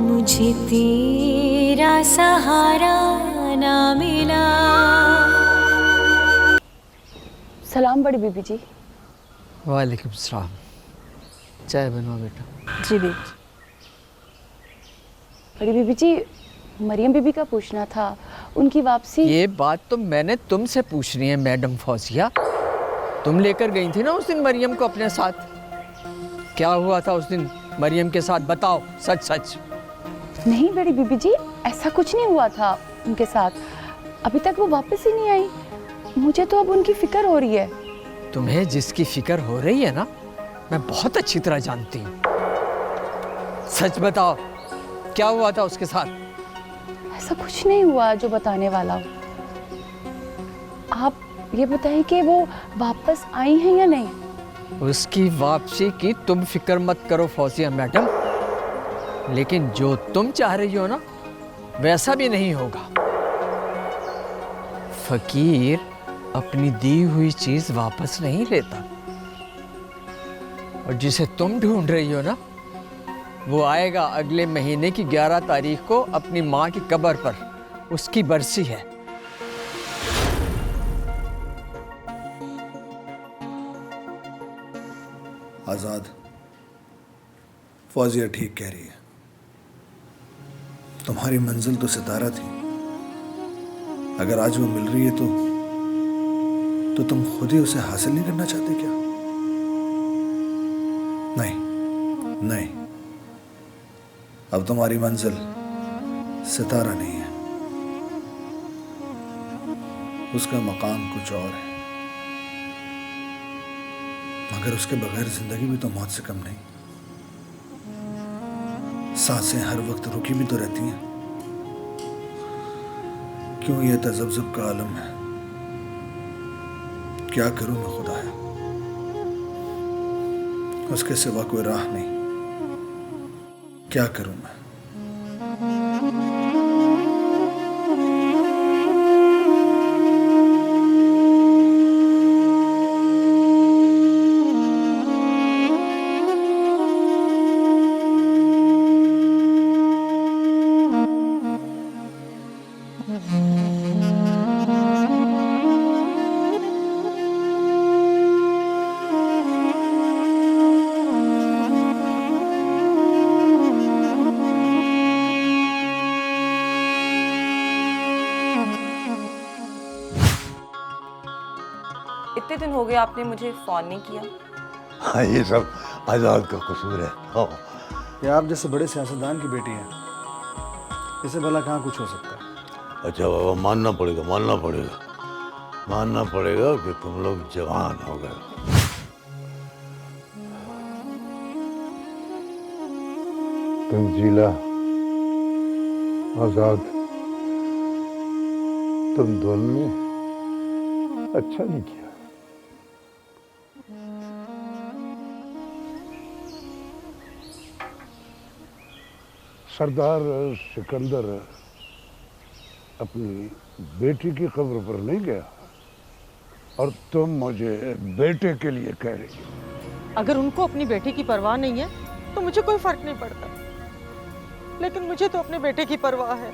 मुझे तेरा सहारा ना मिला। सलाम बड़ी बीबी जी। वालेकुम सलाम। चाय बनवा बेटा। जी बीबी। बड़ी बीबी जी, मरियम बीबी का पूछना था, उनकी वापसी। ये बात तो मैंने तुमसे पूछनी है मैडम फौजिया। तुम लेकर गई थी ना उस दिन मरियम को अपने साथ। क्या हुआ था उस दिन मरियम के साथ, बताओ सच सच। नहीं बड़ी बीबी जी, ऐसा कुछ नहीं हुआ था उनके साथ। अभी तक वो वापस ही नहीं आई। मुझे तो अब उनकी फिक्र हो रही है। तुम्हें जिसकी फिक्र हो रही है ना, मैं बहुत अच्छी तरह जानती हूँ। सच बताओ, क्या हुआ था उसके साथ? ऐसा कुछ नहीं हुआ जो बताने वाला हो। आप ये बताइए कि वो वापस आई हैं या नहीं। उसकी वापसी की तुम फिक्र मत करो फौजिया मैडम, लेकिन जो तुम चाह रही हो ना, वैसा भी नहीं होगा। फकीर अपनी दी हुई चीज वापस नहीं लेता, और जिसे तुम ढूंढ रही हो ना, वो आएगा अगले महीने की 11 तारीख को अपनी माँ की कब्र पर। उसकी बरसी है। आजाद, फौजिया ठीक कह रही है। तुम्हारी मंजिल तो सितारा थी। अगर आज वो मिल रही है तो तुम खुद ही उसे हासिल नहीं करना चाहते क्या? नहीं नहीं, अब तुम्हारी मंजिल सितारा नहीं है, उसका मकाम कुछ और है। मगर उसके बगैर जिंदगी भी तो मौत से कम नहीं। सांसें हर वक्त रुकी भी तो रहती हैं। क्यों ये तज़ब्ज़ुब का आलम है? क्या करूं मैं खुदाया, उसके सिवा कोई राह नहीं। क्या करूं मैं? इतने दिन हो गए आपने मुझे फोन नहीं किया। हाँ, ये सब आजाद का कसूर है। हाँ। ये आप जैसे बड़े सियासतदान की बेटी हैं, इसे भला कहाँ कुछ हो सकता है? अच्छा बाबा, मानना पड़ेगा कि तुम लोग जवान हो गए। तंजीला, आजाद, तुम दोनों ने अच्छा नहीं किया। सरदार सिकंदर अपनी बेटी की कब्र पर नहीं गया, और तुम मुझे बेटे के लिए कह रही हो। अगर उनको अपनी बेटी की परवाह नहीं है तो मुझे कोई फर्क नहीं पड़ता, लेकिन मुझे तो अपने बेटे की परवाह है,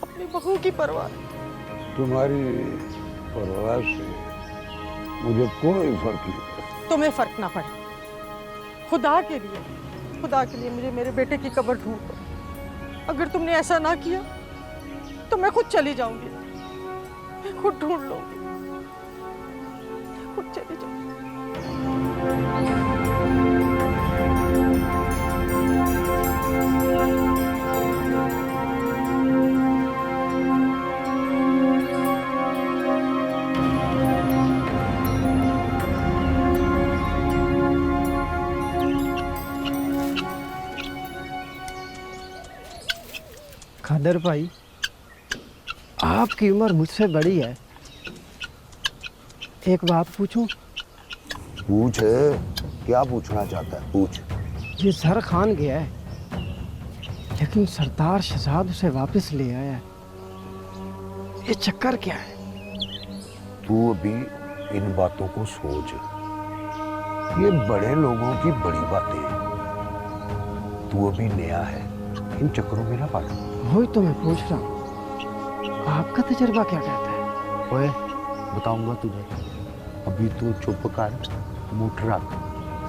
अपनी बहू की परवाह। तुम्हारी परवाह से मुझे कोई फर्क नहीं पड़ता। तुम्हें फर्क ना पड़े। खुदा के लिए मुझे मेरे बेटे की कब्र ढूंढ दो। अगर तुमने ऐसा ना किया तो मैं खुद चली जाऊंगी, मैं खुद ढूंढ लूंगी, खुद चली जाऊंगी। खादर भाई, आपकी उम्र मुझसे बड़ी है, एक बात पूछूं? पूछ, क्या पूछना चाहता है? पूछ। ये सर खान गया है, लेकिन सरदार शहजाद उसे वापस ले आया है। ये चक्कर क्या है? तू अभी इन बातों को सोच। ये बड़े लोगों की बड़ी बातें हैं। तू अभी नया है, इन चक्करों में ना पड़। वही तो मैं पूछ रहा हूँ, आपका तजर्बा क्या कहता है? ओए, बताऊंगा तुझे, अभी तू चुप कर, मुठ रख,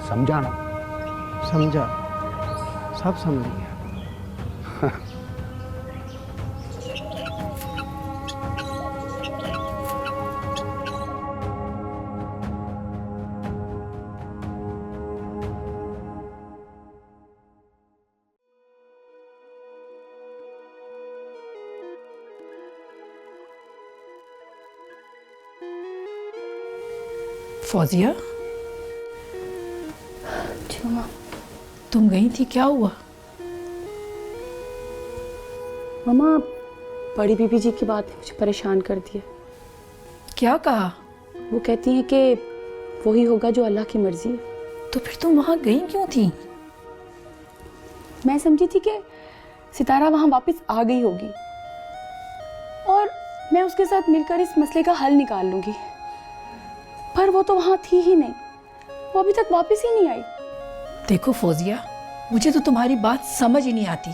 समझा ना? समझा, सब समझ गया। फौजिया, जी माँ। तुम गई थी, क्या हुआ? मम्मा, बड़ी बीबी जी की बात ने मुझे परेशान कर दिया। क्या कहा? वो कहती हैं कि वही होगा जो अल्लाह की मर्जी है। तो फिर तुम वहां गई क्यों थी? मैं समझी थी कि सितारा वहां वापस आ गई होगी और मैं उसके साथ मिलकर इस मसले का हल निकाल लूंगी, पर वो तो वहां थी ही नहीं, वो अभी तक वापस ही नहीं आई। देखो फौजिया, मुझे तो तुम्हारी बात समझ ही नहीं आती।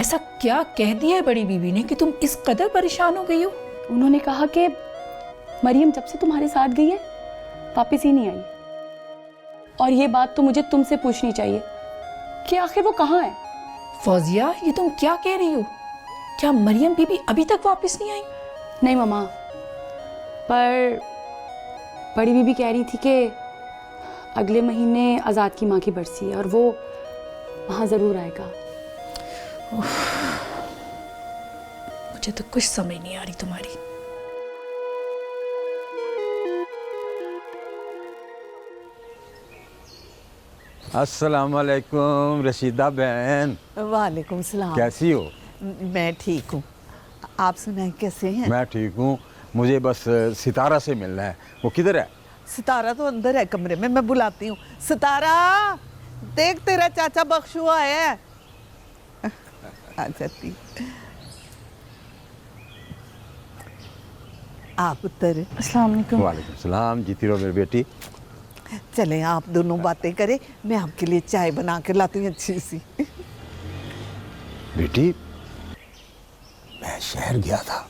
ऐसा क्या कह दिया है बड़ी बीबी ने कि तुम इस कदर परेशान हो गई हो? उन्होंने कहा कि मरियम जब से तुम्हारे साथ गई है वापस ही नहीं आई, और ये बात तो मुझे तुमसे पूछनी चाहिए कि आखिर वो कहाँ है। फौजिया, ये तुम क्या कह रही हो? क्या मरियम बीबी अभी तक वापस नहीं आई? नहीं मम्मा, पर बड़ी बीबी कह रही थी कि अगले महीने आज़ाद की माँ की बरसी है और वो वहाँ ज़रूर आएगा। मुझे तो कुछ समझ नहीं आ रही तुम्हारी। अस्सलाम वालेकुम रशीदा बहन। वालेकुम सलाम। कैसी हो? मैं ठीक हूँ, आप सुनाएं कैसे हैं? मैं ठीक हूँ, मुझे बस सितारा से मिलना है। वो किधर है? सितारा तो अंदर है कमरे में, मैं बुलाती हूँ। सितारा, देख तेरा चाचा बख्शू आया है। आ जाती। आप उतर। अस्सलाम वालेकुम। वालेकुम सलाम, जीती रहो मेरी बेटी। चलें आप दोनों बातें करें, मैं आपके लिए चाय बना के लाती हूँ अच्छी सी। बेटी, मैं शहर गया था।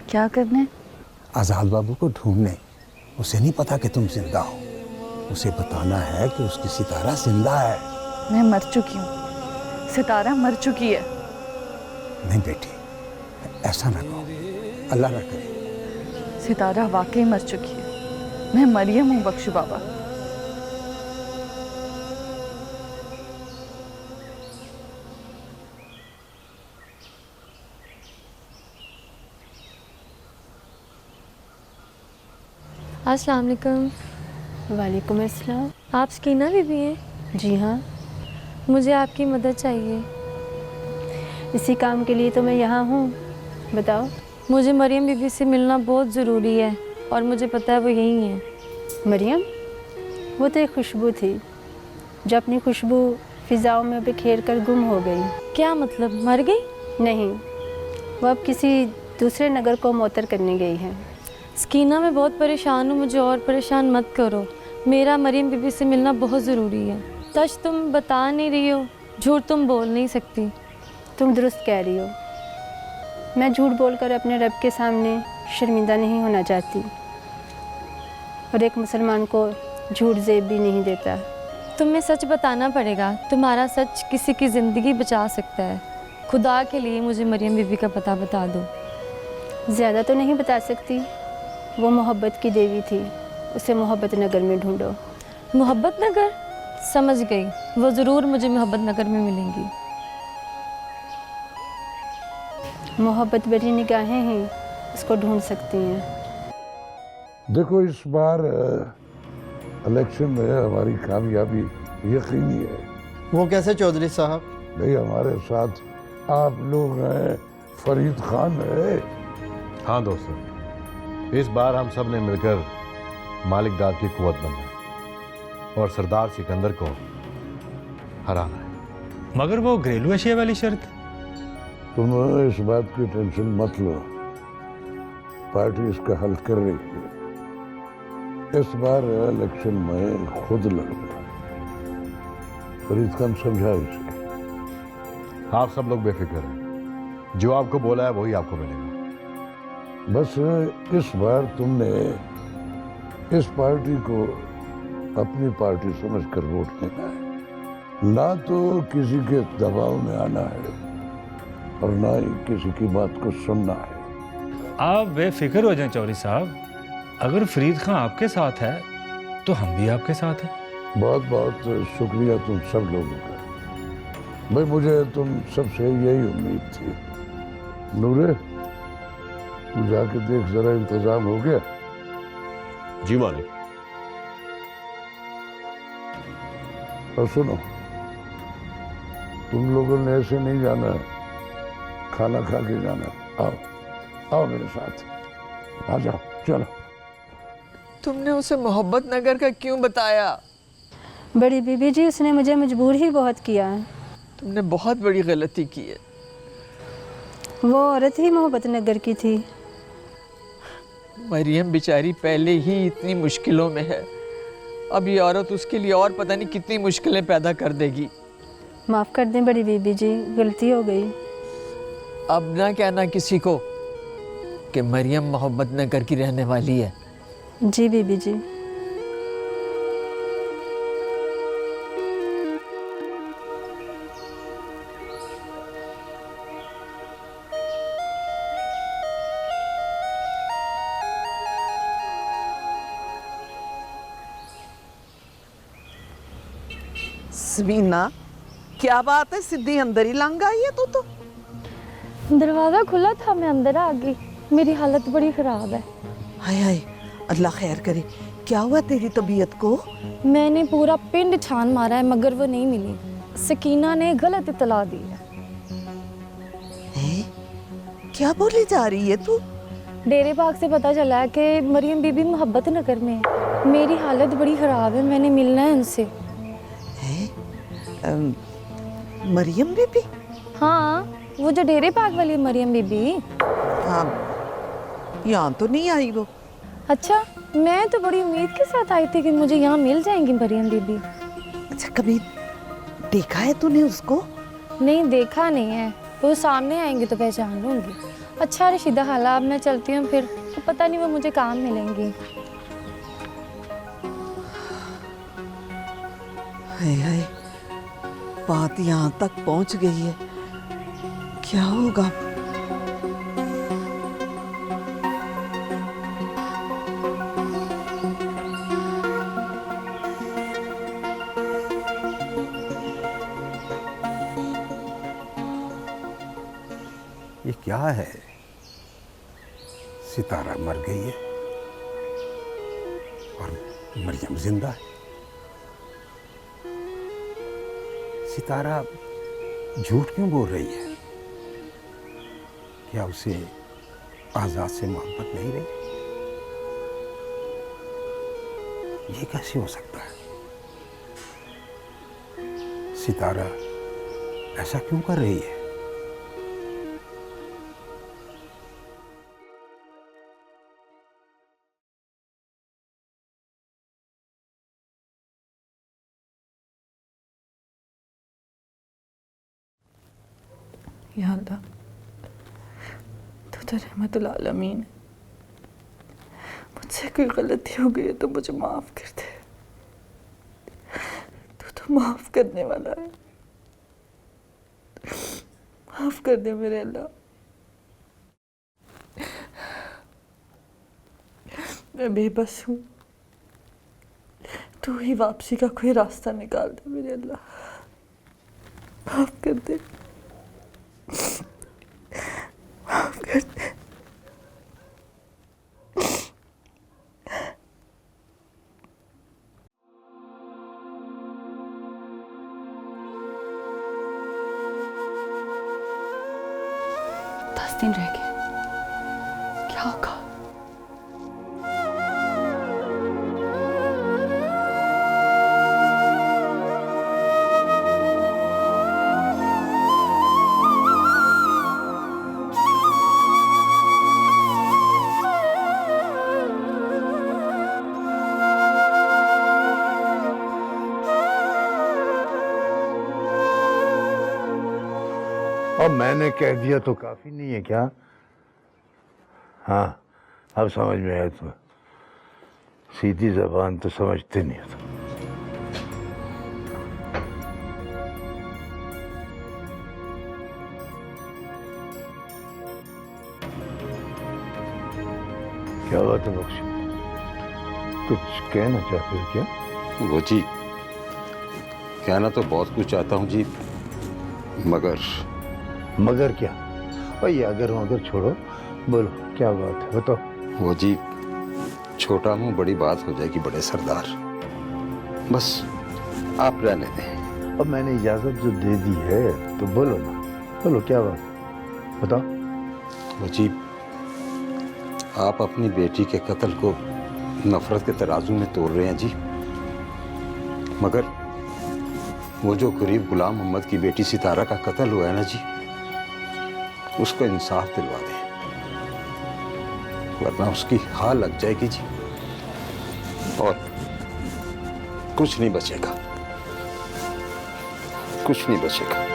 क्या करने? आज़ाद बाबू को ढूंढने। उसे नहीं पता कि तुम जिंदा हो, उसे बताना है कि उसकी सितारा जिंदा है। मैं मर चुकी हूँ, सितारा मर चुकी है। नहीं बेटी, ऐसा ना कहो, अल्लाह ना करे। सितारा वाकई मर चुकी है, मैं मरियम हूँ बख्शू बाबा। अस्सलाम वालेकुम। वालेकुम अस्सलाम। आप सकीना बीबी हैं? जी हाँ। मुझे आपकी मदद चाहिए। इसी काम के लिए तो मैं यहाँ हूँ, बताओ। मुझे मरियम बीबी से मिलना बहुत ज़रूरी है और मुझे पता है वो यहीं है। मरियम? वो तो एक खुशबू थी जो अपनी खुशबू फिजाओं में बिखेर कर गुम हो गई। क्या मतलब, मर गई? नहीं, वो अब किसी दूसरे नगर को मोतर करने गई है। सकीना, मैं बहुत परेशान हूँ, मुझे और परेशान मत करो। मेरा मरियम बीबी से मिलना बहुत ज़रूरी है। सच तुम बता नहीं रही हो, झूठ तुम बोल नहीं सकती। तुम दुरुस्त कह रही हो, मैं झूठ बोलकर अपने रब के सामने शर्मिंदा नहीं होना चाहती, और एक मुसलमान को झूठ ज़ेब भी नहीं देता। तुम्हें सच बताना पड़ेगा, तुम्हारा सच किसी की ज़िंदगी बचा सकता है। खुदा के लिए मुझे मरियम बीबी का पता बता दो। ज़्यादा तो नहीं बता सकती, वो मोहब्बत की देवी थी, उसे मोहब्बत नगर में ढूंढो। मोहब्बत नगर? समझ गई, वो ज़रूर मुझे मोहब्बत नगर में मिलेंगी। मोहब्बत भरी निगाहें ही उसको ढूंढ सकती हैं। देखो, इस बार इलेक्शन में हमारी कामयाबी यकीनी है। वो कैसे चौधरी साहब? भाई, हमारे साथ आप लोग हैं, फरीद खान है। हाँ दोस्तों, इस बार हम सब ने मिलकर मालिक दाद की कुव्वत बनना है और सरदार सिकंदर को हराना है। मगर वो घरेलू एशिया वाली शर्त? तुम इस बात की टेंशन मत लो, पार्टी इसका हल कर रही है। इस बार इलेक्शन में खुद लड़ूंगा। फरीद खान समझा इसे। आप सब लोग बेफिक्र हैं, जो आपको बोला है वही आपको मिलेगा। बस इस बार तुमने इस पार्टी को अपनी पार्टी समझकर वोट देना है, ना तो किसी के दबाव में आना है और ना ही किसी की बात को सुनना है। आप बेफिक्र हो जाएं चौधरी साहब, अगर फरीद खान आपके साथ है तो हम भी आपके साथ हैं। बहुत बहुत शुक्रिया तुम सब लोगों का। भाई मुझे तुम सबसे यही उम्मीद थी। नूरे, तू जाके देख जरा इंतजाम हो गया? जी मालिक। और सुनो, तुम लोगों ने ऐसे नहीं जाना है, खाना खा के जाना। आओ आओ मेरे साथ, आ जाओ, चलो। तुमने उसे मोहब्बत नगर का क्यों बताया? बड़ी बीबी जी, उसने मुझे मजबूर ही बहुत किया है। तुमने बहुत बड़ी गलती की है। वो औरत ही मोहब्बत नगर की थी। मरियम बेचारी पहले ही इतनी मुश्किलों में है, अब ये औरत उसके लिए और पता नहीं कितनी मुश्किलें पैदा कर देगी। माफ़ कर दें बड़ी बीबी जी, गलती हो गई। अब ना कहना किसी को कि मरियम मोहब्बत नगर की रहने वाली है। जी बीबी जी। समीना, क्या बात है, सीधी अंदर ही लंघ आई है तू तो। दरवाज़ा खुला था, मैं अंदर आ गई। मेरी हालत बड़ी ख़राब है। हाय हाय, अल्लाह खैर करे। क्या हुआ तेरी तबीयत को? मैंने पूरा पिंड छान मारा है मगर वो नहीं मिली। सकीना ने गलत इतला दी है। क्या बोली जा रही है तू? डेरे बाग से पता चला है कि मरियम बीबी मोहब्बत नगर में है। मेरी हालत बड़ी ख़राब है, मैंने मिलना है उनसे। मरियम बीबी? हाँ, वो जो डेरे बाग वाली मरियम बीबी। हाँ, यहाँ तो नहीं आई वो। अच्छा, मैं तो बड़ी उम्मीद के साथ आई थी कि मुझे यहाँ मिल जाएंगी मरियम बीबी। अच्छा, कभी देखा है तूने उसको? नहीं, देखा नहीं है। वो सामने आएंगे तो पहचान लूँगी। अच्छा रशीदा हाला, अब मैं चलती हूँ, फिर तो पता नहीं वो मुझे काम मिलेंगी। हाय हाय, बात यहाँ तक पहुँच गई है, क्या होगा? ये क्या है? सितारा मर गई है और मरियम जिंदा है। सितारा झूठ क्यों बोल रही है? क्या उसे आजाद से मोहब्बत नहीं रही? ये कैसे हो सकता है? सितारा ऐसा क्यों कर रही है? या अल्लाह, तू तो रहमतुल आलमीन है। मुझसे कोई गलती हो गई है तो मुझे माफ़ कर दे। तू तो माफ़ करने वाला है। माफ़ कर दे मेरे अल्लाह। मैं बेबस हूँ, तू ही वापसी का कोई रास्ता निकाल दे मेरे अल्लाह। माफ़ कर दे, माफ़ कर दे। दिन रह गए, क्या होगा? और मैंने कह दिया तो काफी नहीं है क्या? हाँ, अब समझ में आया। तो सीधी जबान तो समझते नहीं हो। क्या बात है बख्शी, कुछ कहना चाहते हो क्या? वो जी, कहना तो बहुत कुछ चाहता हूँ जी, मगर क्या? भाई अगर हो अगर छोड़ो, बोलो क्या बात है, बताओ। वो जी, छोटा मुंह बड़ी बात हो जाएगी बड़े सरदार, बस आप रहने दें। अब मैंने इजाजत जो दे दी है तो बोलो ना, बोलो क्या बात, बताओ। वो जी, आप अपनी बेटी के कत्ल को नफरत के तराजू में तोड़ रहे हैं जी, मगर वो जो गरीब गुलाम मोहम्मद की बेटी सितारा का कत्ल हुआ है ना जी, उसको इंसाफ दिलवा दें, वरना उसकी हाल लग जाएगी जी और कुछ नहीं बचेगा, कुछ नहीं बचेगा।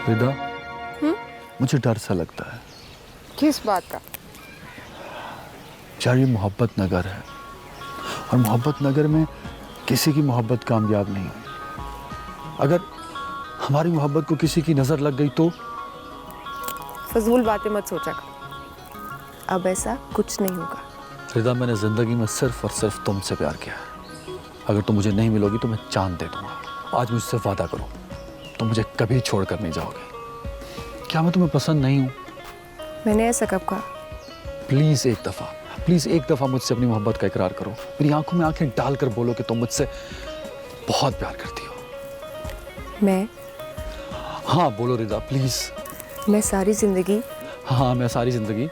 रिदा, मुझे डर सा लगता है। किस बात का? यार ये मोहब्बत नगर है और मोहब्बत नगर में किसी की मोहब्बत कामयाब नहीं हुई। अगर हमारी मोहब्बत को किसी की नजर लग गई तो? फजूल बातें मत सोचा कर, अब ऐसा कुछ नहीं होगा। रिदा, मैंने जिंदगी में सिर्फ और सिर्फ तुमसे प्यार किया है। अगर तुम मुझे नहीं मिलोगी तो मैं चांद दे दूंगा। आज मुझसे वादा करो, तुम मुझे कभी छोड़कर नहीं जाओगे। क्या मैं तुम्हें पसंद नहीं हूं? मैंने ऐसा कब कहा? प्लीज एक दफा मुझसे अपनी मोहब्बत का इकरार करो। मेरी आंखों में आंखें डालकर बोलो कि तुम मुझसे बहुत प्यार करती हो। मैं? हाँ बोलो रिदा, प्लीज। मैं सारी जिंदगी हाँ, मैं सारी जिंदगी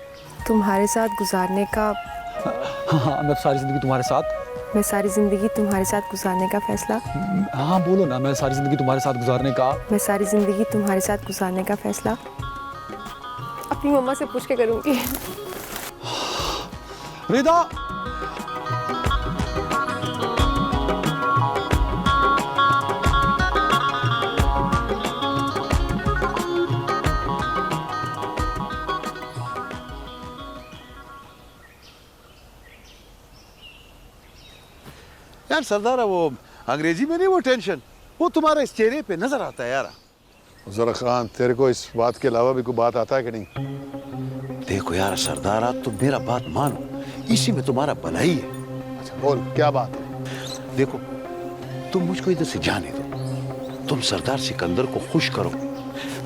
तुम्हारे साथ गुजारने का हाँ, मैं सारी जिंदगी तुम्हारे साथ मैं सारी जिंदगी तुम्हारे साथ गुजारने का फैसला हाँ बोलो ना, मैं सारी जिंदगी तुम्हारे साथ गुजारने का मैं सारी जिंदगी तुम्हारे साथ गुजारने का फैसला अपनी मम्मा से पूछ के करूंगी। रिदा, यार सरदार, वो अंग्रेजी में नहीं, वो टेंशन वो तुम्हारे इस चेहरे पे नजर आता है यार। जरा खान, तेरे को इस बात के अलावा भी कोई बात आता है कि नहीं? देखो यार सरदार, तुम मेरा बात मानो, इसी में तुम्हारा भला ही है। अच्छा बोल, क्या बात है? देखो, तुम मुझको इधर से जाने दो, तुम सरदार सिकंदर को खुश करो,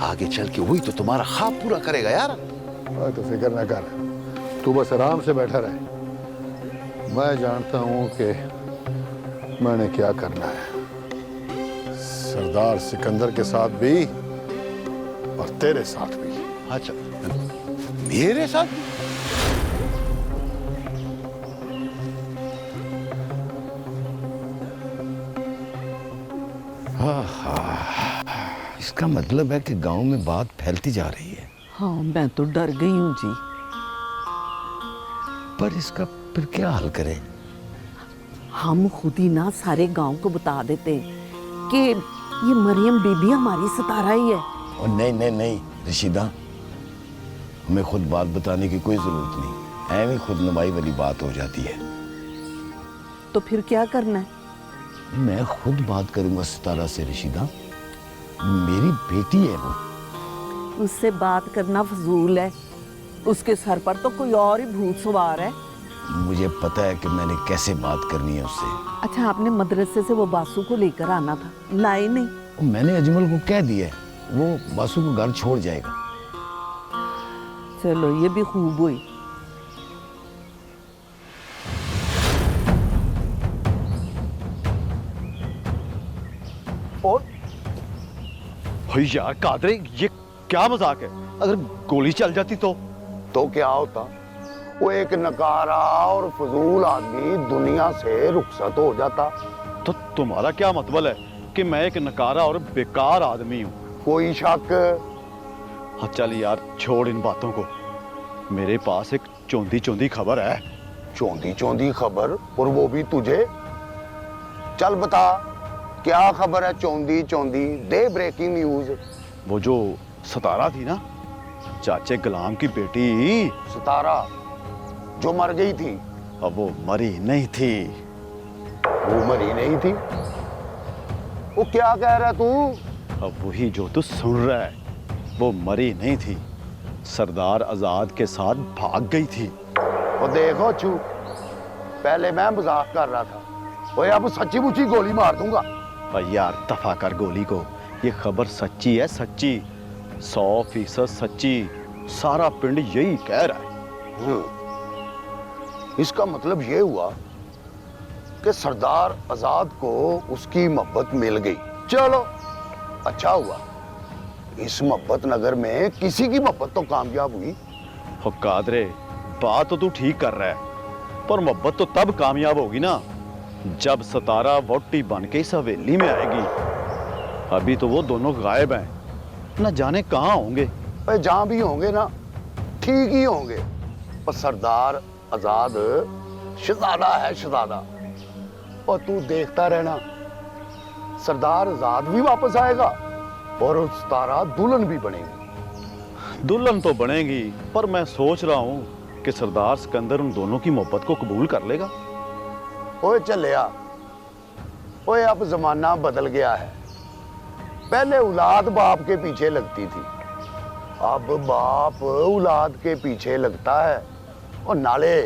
आगे चल के वही तो तुम्हारा ख्वाब पूरा करेगा यार। तो फिक्र न कर, तू बस आराम से बैठा रहे। मैं जानता हूं कि मैंने क्या करना है। सरदार सिकंदर के साथ भी और तेरे साथ भी। अच्छा, मेरे साथ? इसका मतलब है कि गांव में बात फैलती जा रही है। हाँ, मैं तो डर गई हूँ जी। पर इसका फिर क्या हल करें? हम खुद ही ना सारे गांव को बता देते कि ये मरियम बीबी हमारी सितारा ही है। और नहीं रशीदा, हमें खुद बात बताने की कोई जरूरत नहीं, ऐਵੇਂ खुद नुमाई वाली बात हो जाती है। तो फिर क्या करना है? मैं खुद बात करूंगा सितारा से रशीदा, मेरी बेटी है वो। उससे बात करना फजूल है, उसके सर पर तो कोई और ही भूत सवार है। मुझे पता है कि मैंने कैसे बात करनी है उससे। अच्छा, आपने मदरसे से वो बासु को लेकर आना था, लाई नहीं? मैंने अजमल को कह दिया है, वो बासु को घर छोड़ जाएगा। चलो, ये भी खूब हुई। यार कादरे, ये क्या मजाक है? अगर गोली चल जाती तो क्या होता? वो एक नकारा और फजूल आदमी दुनिया से रुखसत हो जाता। तो तुम्हारा क्या मतलब है कि मैं एक नकारा और बेकार आदमी हूँ? कोई शक? हाँ चल यार, छोड़ इन बातों को। मेरे पास एक चौंधी चौंधी खबर है। चौंधी चौंधी खबर, और वो भी तुझे? चल बता, क्या खबर है? चौंधी चौंधी दे, ब्रेकिंग न्यूज। वो जो सितारा थी ना, चाचे गुलाम की बेटी। सितारा जो मर गई थी? अब वो मरी नहीं थी। वो मरी नहीं थी? वो क्या कह रहा तू? अब वही जो तू सुन रहा है, वो मरी नहीं थी, सरदार आजाद के साथ भाग गई थी। वो देखो छू, पहले मैं मजाक कर रहा था, ओए अब सच्ची मुच्ची गोली मार दूंगा। और यार दफा कर गोली को, ये खबर सच्ची है, सच्ची 100% सच्ची। सारा पिंड यही कह रहा है। इसका मतलब ये हुआ कि सरदार आजाद को उसकी मोहब्बत मिल गई। चलो अच्छा हुआ, इस मोहब्बत नगर में किसी की मोहब्बत तो कामयाब हुई। हो कादरे, बात तो तू ठीक कर रहा है, पर मोहब्बत तो तब कामयाब होगी ना जब सितारा वोटी बन के इस हवेली में आएगी। अभी तो वो दोनों गायब हैं, न जाने कहाँ होंगे। भाई जहां भी होंगे ना, ठीक ही होंगे, पर सरदार आजाद शहजादा है, शहजादा। और तू देखता रहना, सरदार आजाद भी वापस आएगा और उस तारा दुल्हन भी बनेगी। दुल्हन तो बनेगी, पर मैं सोच रहा हूं कि सरदार सिकंदर उन दोनों की मोहब्बत को कबूल कर लेगा। ओए चलिया, ओए अब जमाना बदल गया है। पहले औलाद बाप के पीछे लगती थी, अब बाप औलाद के पीछे लगता है। और नाले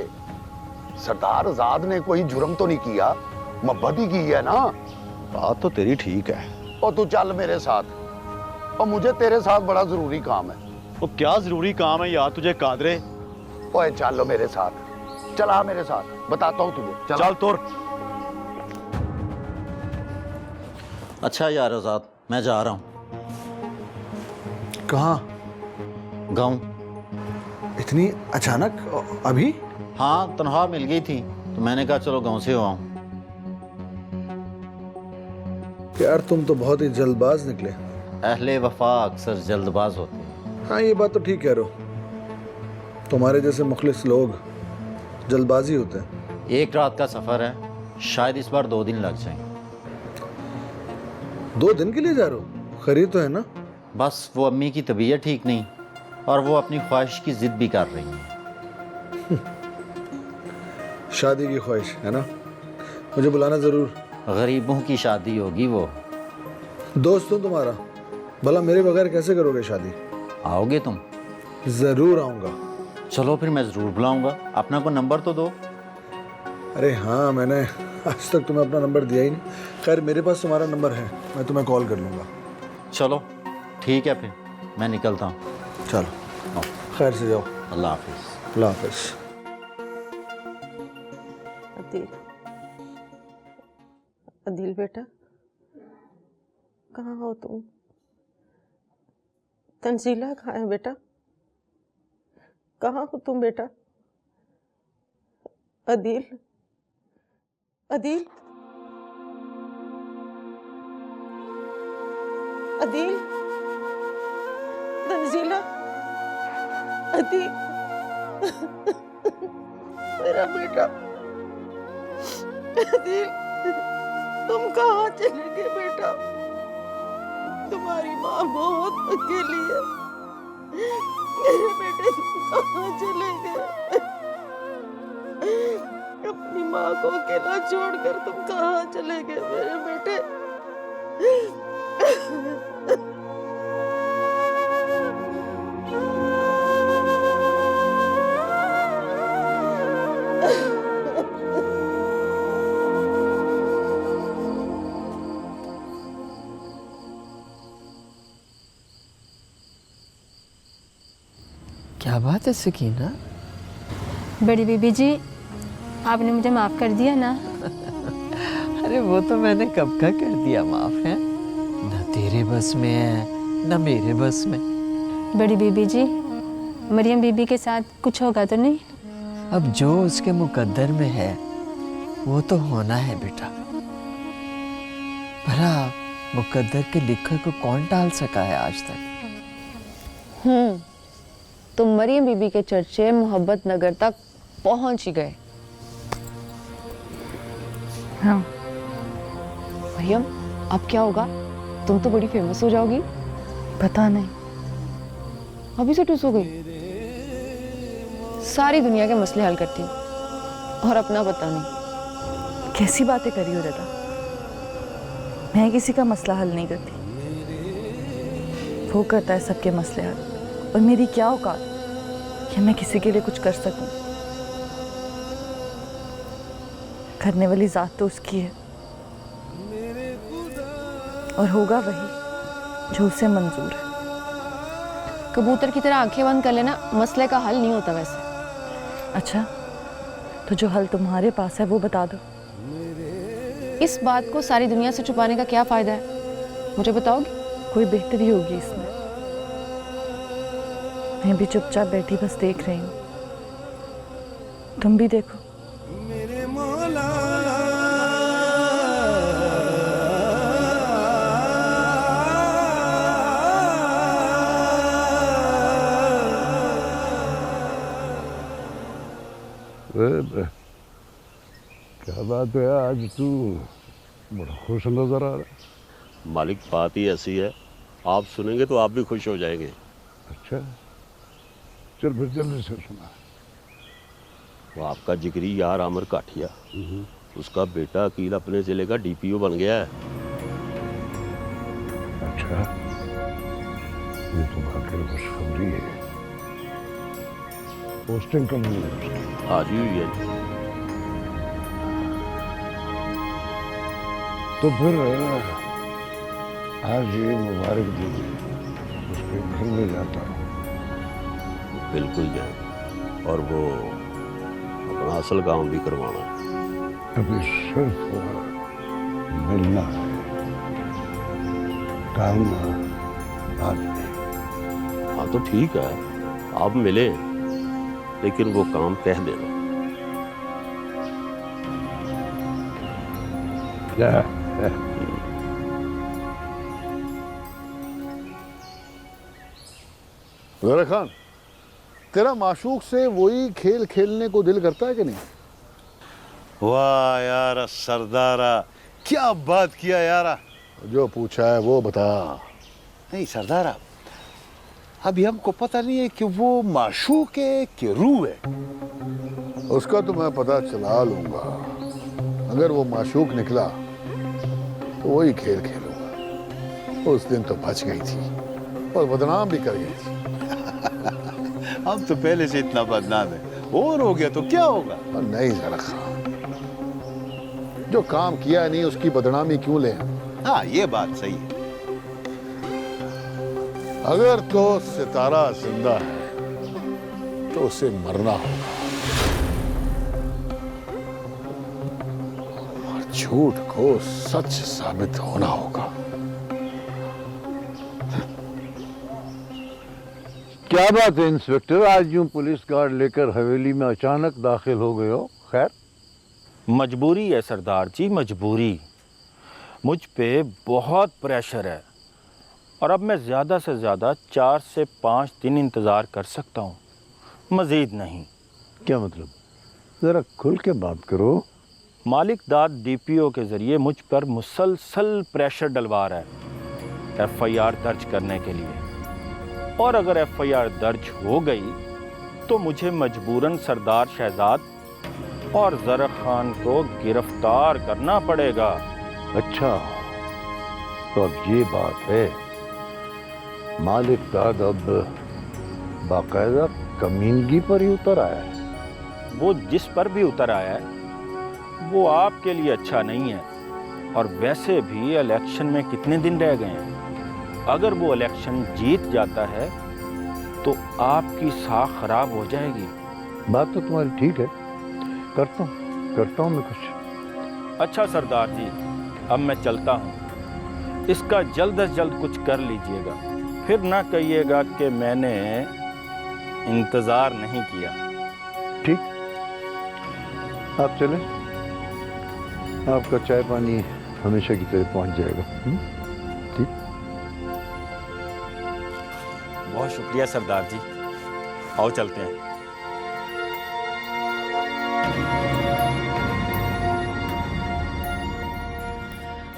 सरदार आजाद ने कोई जुर्म तो नहीं किया, मोहब्बत ही की है ना। बात तो तेरी ठीक है। और तू चल मेरे साथ, और मुझे तेरे साथ बड़ा जरूरी काम है। वो क्या जरूरी काम है यार तुझे कादरे? ओए चलो मेरे साथ, चला मेरे साथ, बताता हूँ तुझे। चल तुर। अच्छा यार आजाद, मैं जा रहा हूँ। कहाँ? गाँव। इतनी अचानक अभी? हाँ, तनख्वाह मिल गई थी तो मैंने कहा चलो गांव से हो आऊं। यार तुम तो बहुत ही जल्दबाज निकले। अहले वफा अक्सर जल्दबाज होते हैं। हाँ ये बात तो ठीक कह रहे हो, तुम्हारे जैसे मुखलिस लोग जल्दबाजी होते हैं। एक रात का सफर है, शायद इस बार 2 दिन लग जाएं। 2 दिन के लिए जा रहे हो? खरीद तो है ना? बस वो अम्मी की तबीयत ठीक नहीं और वो अपनी ख्वाहिश की जिद भी कर रही हैं। शादी की ख्वाहिश है ना? मुझे बुलाना जरूर। गरीबों की शादी होगी वो। दोस्त हूँ तुम्हारा, भला मेरे बगैर कैसे करोगे शादी? आओगे तुम? जरूर आऊँगा। चलो फिर मैं जरूर बुलाऊंगा। अपना को नंबर तो दो। अरे हाँ, मैंने आज तक तुम्हें अपना नंबर दिया ही नहीं। खैर मेरे पास तुम्हारा नंबर है, मैं तुम्हें कॉल कर लूँगा। चलो ठीक है, फिर मैं निकलता हूँ। चलो खैर से जाओ। अल्लाह हाफिज। अल्लाह हाफिज। अदिल बेटा, कहाँ हो तुम? तंजीला कहाँ है बेटा? कहाँ हो तुम बेटा? अदिल, अदिल, अदिल, तंजीला, अदिल, मेरा बेटा। अदिल, तुम कहाँ चले गए बेटा? तुम्हारी माँ बहुत अकेली है। मेरे बेटे तुम कहाँ चले गए? अपनी माँ को अकेला छोड़कर तुम कहाँ चले गए मेरे बेटे? क्या बात है सकीना? बड़ी बीबी जी, आपने मुझे माफ़ कर दिया ना? अरे वो तो मैंने कब का कर दिया माफ है, न तेरे बस में है न मेरे बस में। बड़ी बीबी जी, मरियम बीबी के साथ कुछ होगा तो नहीं? अब जो उसके मुकद्दर में है वो तो होना है बेटा। भला मुकद्दर के लिखे को कौन टाल सका है आज तक? तो मरियम बीबी के चर्चे मोहब्बत नगर तक पहुंच ही गए। हाँ। मरियम, अब क्या होगा? तुम तो बड़ी फेमस हो जाओगी। पता नहीं। अभी से टूस हो गई? सारी दुनिया के मसले हल करती हूँ और अपना पता नहीं। कैसी बातें करी हो रदा? मैं किसी का मसला हल नहीं करती, वो करता है सबके मसले हल। और मेरी क्या औकात कि मैं किसी के लिए कुछ कर सकूं? करने वाली जात तो उसकी है, और होगा वही जो उसे मंजूर है। कबूतर की तरह आंखें बंद कर लेना मसले का हल नहीं होता वैसे। अच्छा, तो जो हल तुम्हारे पास है वो बता दो। इस बात को सारी दुनिया से छुपाने का क्या फायदा है? मुझे बताओगी? कोई बेहतरी होगी इसमें? मैं भी चुपचाप बैठी बस देख रही हूँ, तुम भी देखो। क्या बात है, आज तू बड़ा खुश नजर आ रहा है। मालिक, बात ही ऐसी है, आप सुनेंगे तो आप भी खुश हो जाएंगे। अच्छा, चल फिर जल्दी से सुना। वो आपका जिगरी यार आमिर काठिया, उसका बेटा अकील अपने जिले का डीपीओ बन गया है। अच्छा, ये तो वाकई खुशखबरी है। पोस्टिंग कब मिली उसकी? आज ही हुई है। तो फिर आज ये मुबारक दीजिए, उसके घर में जाता हूँ। बिल्कुल जाए, और वो अपना असल काम भी करवाना है। अभी सिर्फ मिलना है, काम आज नहीं। हाँ तो ठीक है, आप मिले, लेकिन वो काम कह देना। ज़रा खान, तेरा माशूक से वही खेल खेलने को दिल करता है कि नहीं? वाह यार सरदारा, क्या बात किया यार। जो पूछा है वो बता। नहीं सरदारा, अभी हमको पता नहीं है कि वो माशूक है कि रूह है। उसका तो मैं पता चला लूंगा। अगर वो माशूक निकला तो वही खेल खेलूंगा। उस दिन तो बच गई थी और बदनाम भी कर गई थी। हम तो पहले से इतना बदनाम है, और हो गया तो क्या होगा? और नहीं ज़रा खान, जो काम किया नहीं उसकी बदनामी क्यों ले? हाँ ये बात सही है। अगर तो सितारा जिंदा है तो उसे मरना होगा, और झूठ को सच साबित होना होगा। क्या बात है इंस्पेक्टर, आज यूं पुलिस गार्ड लेकर हवेली में अचानक दाखिल हो गए हो? खैर? मजबूरी है सरदार जी, मजबूरी। मुझ पे बहुत प्रेशर है, और अब मैं ज़्यादा से ज़्यादा 4 से 5 दिन इंतज़ार कर सकता हूँ, मज़ीद नहीं। क्या मतलब? ज़रा खुल के बात करो। मालिक दाद डीपीओ के ज़रिए मुझ पर मुसलसल प्रेशर डलवा रहा है FIR दर्ज करने के लिए, और अगर FIR दर्ज हो गई तो मुझे मजबूरन सरदार शहजाद और ज़रा खान को गिरफ्तार करना पड़ेगा। अच्छा, तो अब ये बात है, मालिक दाद अब बाकायदा कमीनगी पर ही उतर आया है। वो जिस पर भी उतर आया है वो आपके लिए अच्छा नहीं है, और वैसे भी इलेक्शन में कितने दिन रह गए हैं। अगर वो इलेक्शन जीत जाता है तो आपकी साख खराब हो जाएगी। बात तो तुम्हारी ठीक है, करता हूँ मैं कुछ। अच्छा सरदार जी, अब मैं चलता हूँ, इसका जल्द से जल्द कुछ कर लीजिएगा, फिर ना कहिएगा कि मैंने इंतज़ार नहीं किया। ठीक, आप चलें, आपका चाय पानी हमेशा की तरह पहुंच जाएगा। ठीक, बहुत शुक्रिया सरदार जी। आओ चलते हैं।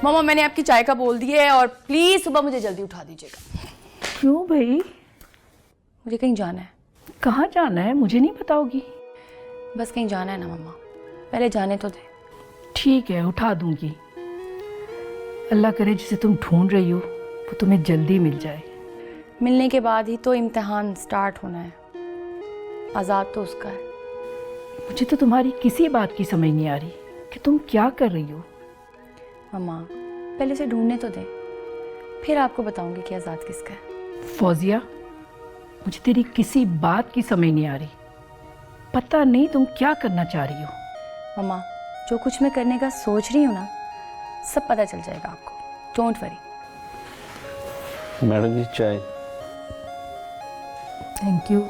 मामा मैंने आपकी चाय का बोल दिया है और प्लीज सुबह मुझे जल्दी उठा दीजिएगा। क्यों भाई? मुझे कहीं जाना है। कहाँ जाना है मुझे नहीं बताओगी? बस कहीं जाना है ना मम्मा, पहले जाने तो दे। ठीक है उठा दूंगी। अल्लाह करे जिसे तुम ढूंढ रही हो वो तुम्हें जल्दी मिल जाए। मिलने के बाद ही तो इम्तिहान स्टार्ट होना है, आज़ाद तो उसका है। मुझे तो तुम्हारी किसी बात की समझ नहीं आ रही कि तुम क्या कर रही हो। मम्मा पहले से ढूंढने तो दे, फिर आपको बताऊंगी कि आज़ाद किसका है। फौजिया मुझे तेरी किसी बात की समझ नहीं आ रही। पता नहीं तुम क्या करना चाह रही हो। मम्मा जो कुछ मैं करने का सोच रही हूँ ना, सब पता चल जाएगा आपको, डोंट वरी। मैडम जी चाय। Thank you.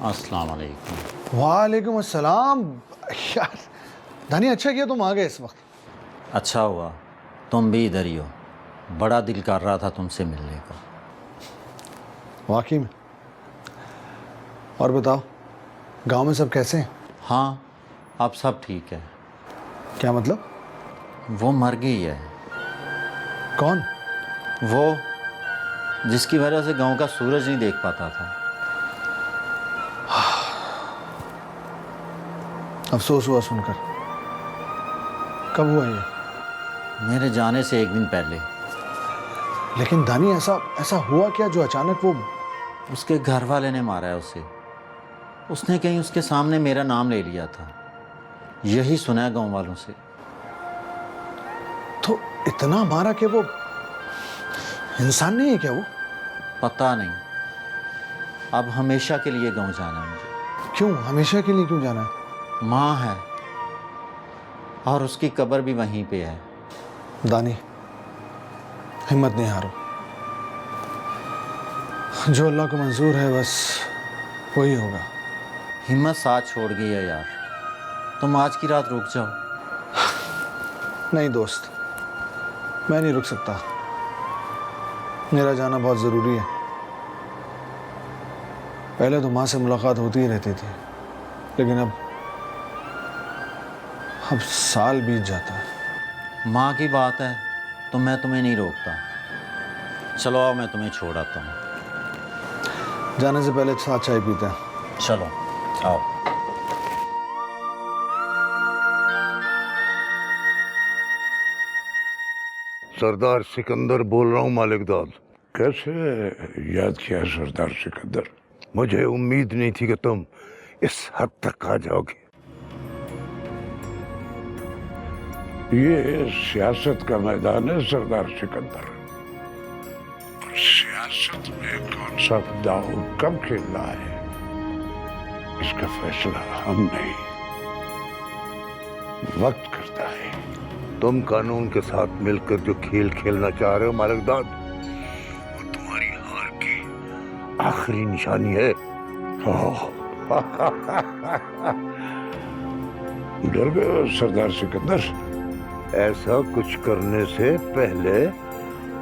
अस्सलाम वालेकुम। वालेकुम अस्सलाम। यार धनी अच्छा किया तुम आ गए इस वक्त। अच्छा हुआ तुम भी इधर ही हो, बड़ा दिल कर रहा था तुमसे मिलने का। वाकई में। और बताओ गांव में सब कैसे हैं? हाँ अब सब ठीक है। क्या मतलब? वो मर गई है। कौन? वो जिसकी वजह से गांव का सूरज नहीं देख पाता था। अफसोस हुआ सुनकर। कब हुआ ये? मेरे जाने से एक दिन पहले। लेकिन दानी ऐसा हुआ क्या जो अचानक वो? उसके घर वाले ने मारा है उसे। उसने कहीं उसके सामने मेरा नाम ले लिया था, यही सुना है गांव वालों से। तो इतना मारा कि वो इंसान नहीं है क्या वो? पता नहीं। अब हमेशा के लिए गांव जाना है मुझे। क्यों हमेशा के लिए क्यों जाना है? माँ है और उसकी कब्र भी वहीं पे है। दानी हिम्मत नहीं हारो, जो अल्लाह को मंजूर है बस वही होगा। हिम्मत साथ छोड़ गई है यार, तुम आज की रात रुक जाओ। नहीं दोस्त, मैं नहीं रुक सकता। मेरा जाना बहुत ज़रूरी है। पहले तो माँ से मुलाकात होती ही रहती थी, लेकिन अब साल बीत जाता है। माँ की बात है तो मैं तुम्हें नहीं रोकता। चलो आओ मैं तुम्हें छोड़ आता हूँ। जाने से पहले साथ चाय पीते हैं। चलो आओ। सरदार सिकंदर बोल रहा हूँ मालिकदाद। कैसे याद किया सरदार सिकंदर? मुझे उम्मीद नहीं थी कि तुम इस हद तक आ जाओगे। ये सियासत का मैदान है सरदार सिकंदर। सियासत में कौन सा दांव कब खेलना है, इसका फैसला हम नहीं, वक्त करता है। तुम कानून के साथ मिलकर जो खेल खेलना चाह रहे हो मालिकदाद, वो तुम्हारी हार की आखिरी निशानी है। डर गए हो सरदार सिकंदर? ऐसा कुछ करने से पहले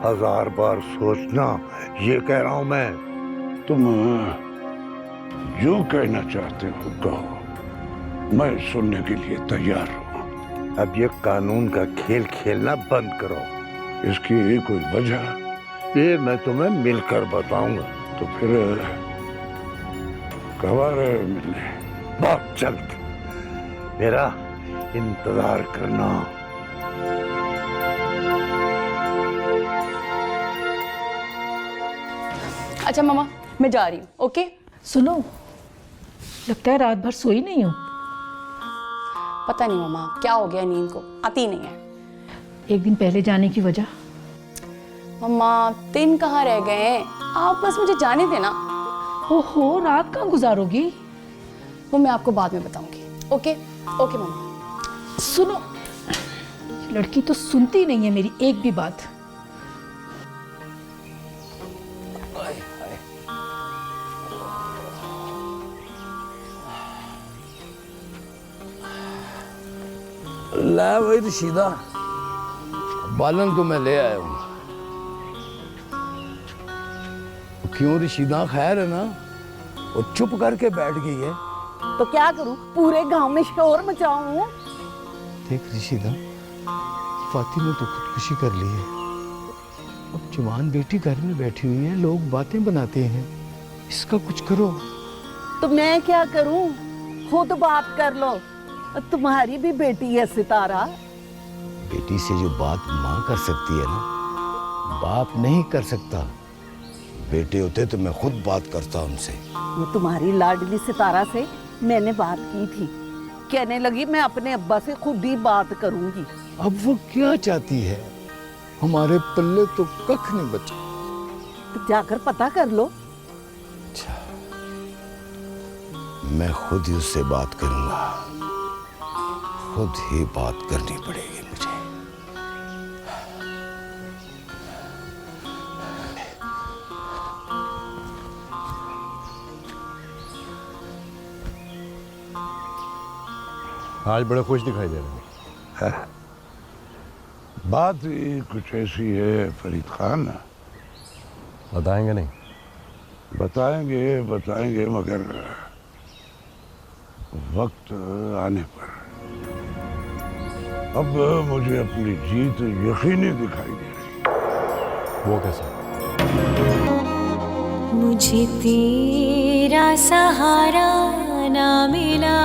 1000 बार सोचना, ये कह रहा हूं मैं। तुम जो कहना चाहते हो कहो, मैं सुनने के लिए तैयार हूं। अब ये कानून का खेल खेलना बंद करो। इसकी कोई वजह? ये मैं तुम्हें मिलकर बताऊंगा। तो फिर कब आ रहे हो मिलने? बहुत जल्द। मेरा इंतजार करना। अच्छा मामा मैं जा रही हूँ। ओके सुनो, लगता है रात भर सोई नहीं हो। पता नहीं मामा क्या हो गया, नींद को आती नहीं है। एक दिन पहले जाने की वजह? मम्मा दिन कहाँ रह गए हैं, आप बस मुझे जाने देना। ओहो रात कहाँ गुजारोगी? वो मैं आपको बाद में बताऊंगी। ओके ओके मम्मा। सुनो, लड़की तो सुनती नहीं है मेरी एक भी बात। लाया वही रशीदा, बालन तो मैं ले आया हूँ। क्यों रशीदा, खैर है ना? वो चुप करके बैठ गई है। तो क्या करूं, पूरे गांव में शोर मचाऊं? देख रशीदा, फातिमा ने तो खुदकुशी कर ली है। अब जवान बेटी घर में बैठी हुई है, लोग बातें बनाते हैं, इसका कुछ करो। तो मैं क्या करूं? खुद बात कर लो, तुम्हारी भी बेटी है सितारा। बेटी से जो बात माँ कर सकती है ना, बाप नहीं कर सकता। बेटे होते तो मैं खुद बात करता उनसे। वो तुम्हारी लाडली सितारा से मैंने बात की थी, कहने लगी मैं अपने अब्बा से खुद ही बात करूंगी। अब वो क्या चाहती है? हमारे पल्ले तो कख नहीं बचा। तो जाकर पता कर लो। अच्छा, मैं खुद ही उससे बात करूंगा, खुद ही बात करनी पड़ेगी मुझे। आज बड़ा खुश दिखाई दे रहा है। बात ही कुछ ऐसी है फरीद खान। बताएंगे नहीं? बताएंगे बताएंगे, मगर वक्त आने पर। अब मुझे अपनी जीत यकीनी दिखाई दे रही। वो कैसा? मुझे तेरा सहारा ना मिला,